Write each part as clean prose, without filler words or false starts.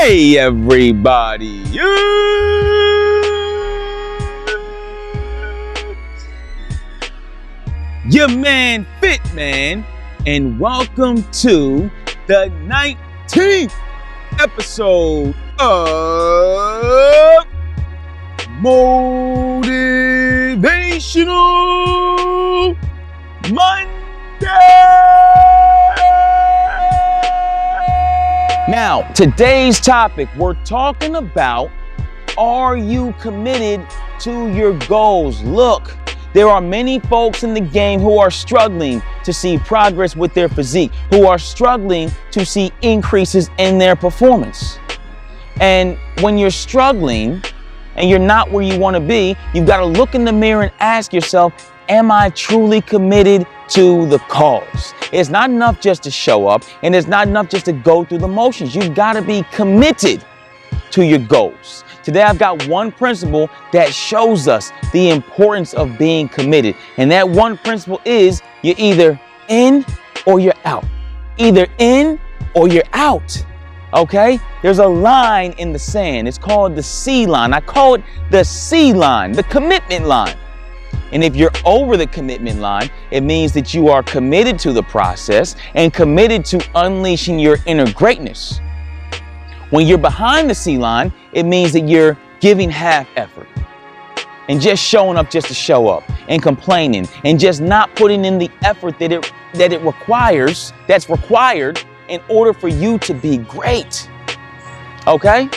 Hey everybody, your man Fitman, and welcome to the 19th episode of Motivational Monday. Now, today's topic, we're talking about, are you committed to your goals? Look, there are many folks in the game who are struggling to see progress with their physique, who are struggling to see increases in their performance. And when you're struggling and you're not where you want to be, you've got to look in the mirror and ask yourself, am I truly committed to the cause? It's not enough just to show up, and it's not enough just to go through the motions. You've got to be committed to your goals. Today, I've got one principle that shows us the importance of being committed. And that one principle is you're either in or you're out. Either in or you're out. Okay? There's a line in the sand. It's called the C line. I call it the C line, the commitment line. And if you're over the commitment line, it means that you are committed to the process and committed to unleashing your inner greatness. When you're behind the C line, it means that you're giving half effort and just showing up just to show up and complaining and just not putting in the effort that it requires, that's required in order for you to be great. Okay?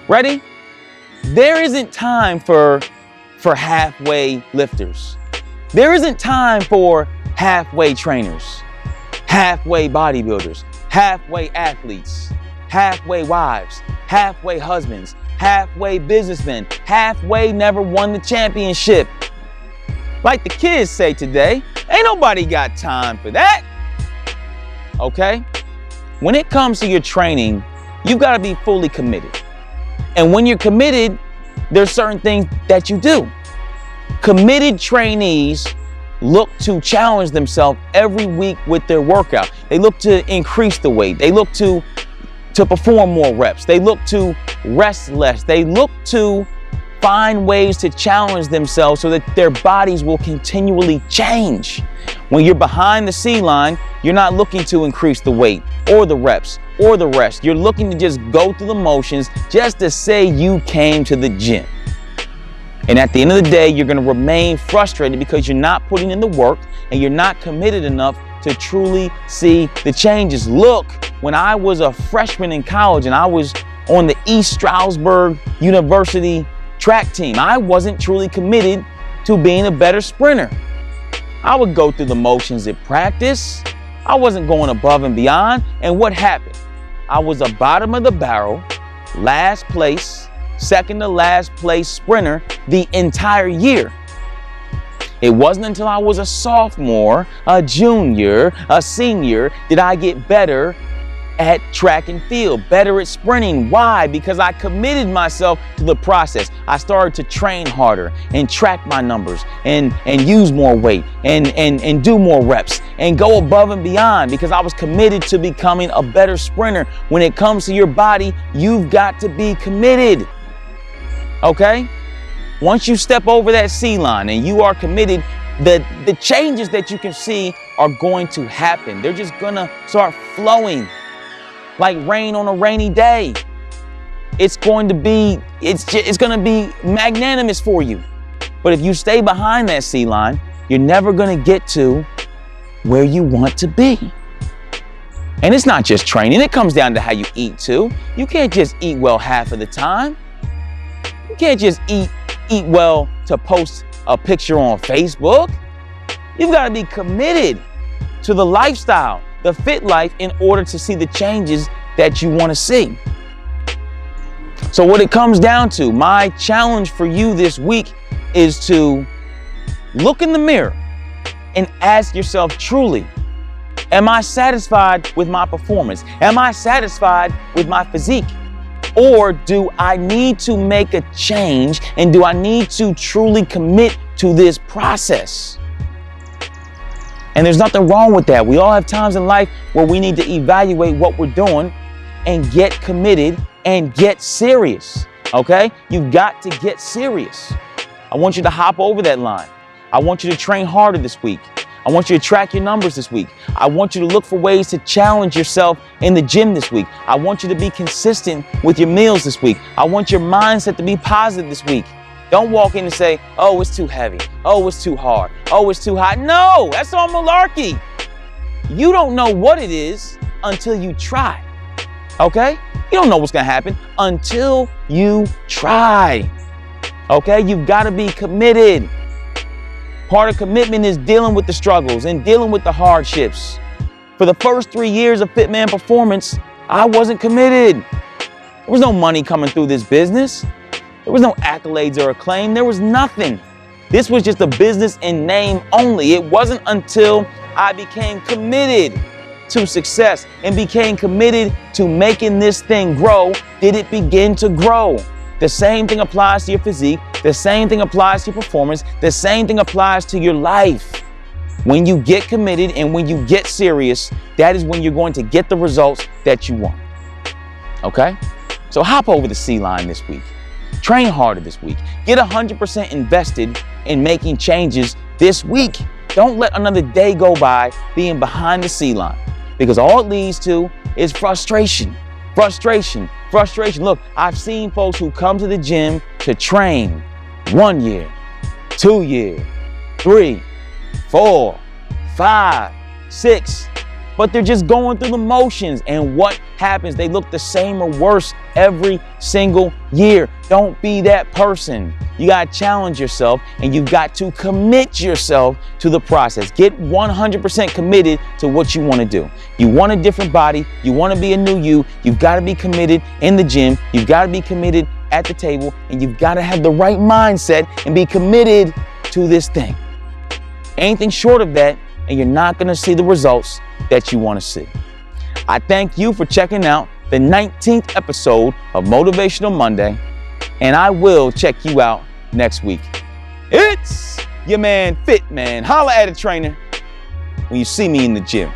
Ready? There isn't time for halfway lifters. There isn't time for halfway trainers, halfway bodybuilders, halfway athletes, halfway wives, halfway husbands, halfway businessmen, halfway never won the championship. Like the kids say today, ain't nobody got time for that. Okay? When it comes to your training, you've got to be fully committed. And when you're committed, there's certain things that you do. Committed trainees look to challenge themselves every week with their workout. They look to increase the weight. They look to perform more reps. They look to rest less. They look to find ways to challenge themselves so that their bodies will continually change. When you're behind the C line, you're not looking to increase the weight or the reps or the rest. You're looking to just go through the motions just to say you came to the gym. And at the end of the day, you're going to remain frustrated because you're not putting in the work and you're not committed enough to truly see the changes. Look, when I was a freshman in college and I was on the East Stroudsburg University track team, I wasn't truly committed to being a better sprinter. I would go through the motions at practice. I wasn't going above and beyond. And what happened? I was a bottom of the barrel, last place, second to last place sprinter the entire year. It wasn't until I was a sophomore, a junior, a senior that I get better at track and field, better at sprinting. Why? Because I committed myself to the process. I started to train harder and track my numbers and use more weight and do more reps and go above and beyond because I was committed to becoming a better sprinter. When it comes to your body, you've got to be committed. Okay? Once you step over that C line and you are committed, the changes that you can see are going to happen. They're just gonna start flowing like rain on a rainy day. It's going to be magnanimous for you. But if you stay behind that C line, you're never gonna get to where you want to be. And it's not just training, it comes down to how you eat too. You can't just eat well half of the time. You can't just eat well to post a picture on Facebook. You've got to be committed to the lifestyle, the fit life, in order to see the changes that you want to see. So what it comes down to, my challenge for you this week is to look in the mirror and ask yourself truly, am I satisfied with my performance? Am I satisfied with my physique? Or do I need to make a change, and do I need to truly commit to this process? And there's nothing wrong with that. We all have times in life where we need to evaluate what we're doing and get committed and get serious, okay? You've got to get serious. I want you to hop over that line. I want you to train harder this week. I want you to track your numbers this week. I want you to look for ways to challenge yourself in the gym this week. I want you to be consistent with your meals this week. I want your mindset to be positive this week. Don't walk in and say, oh, it's too heavy. Oh, it's too hard. Oh, it's too hot. No, that's all malarkey. You don't know what it is until you try, okay? You don't know what's gonna happen until you try, okay? You've gotta be committed. Part of commitment is dealing with the struggles and dealing with the hardships. For the first 3 years of Fitman Performance, I wasn't committed. There was no money coming through this business. There was no accolades or acclaim. There was nothing. This was just a business in name only. It wasn't until I became committed to success and became committed to making this thing grow did it begin to grow. The same thing applies to your physique. The same thing applies to your performance. The same thing applies to your life. When you get committed and when you get serious, that is when you're going to get the results that you want. Okay? So hop over the C line this week. Train harder this week. Get 100% invested in making changes this week. Don't let another day go by being behind the C line, because all it leads to is frustration. Frustration. Look, I've seen folks who come to the gym to train 1 year, 2 years, 3, 4, 5, 6, but they're just going through the motions. And what happens? They look the same or worse every single year. Don't be that person. You got to challenge yourself and you've got to commit yourself to the process. Get 100% committed to what you want to do. You want a different body. You want to be a new you. You've got to be committed in the gym. You've got to be committed at the table, and you've got to have the right mindset and be committed to this thing. Anything short of that, and you're not going to see the results that you want to see. I thank you for checking out the 19th episode of Motivational Monday, and I will check you out next week. It's your man Fitman. Holla at a trainer when you see me in the gym.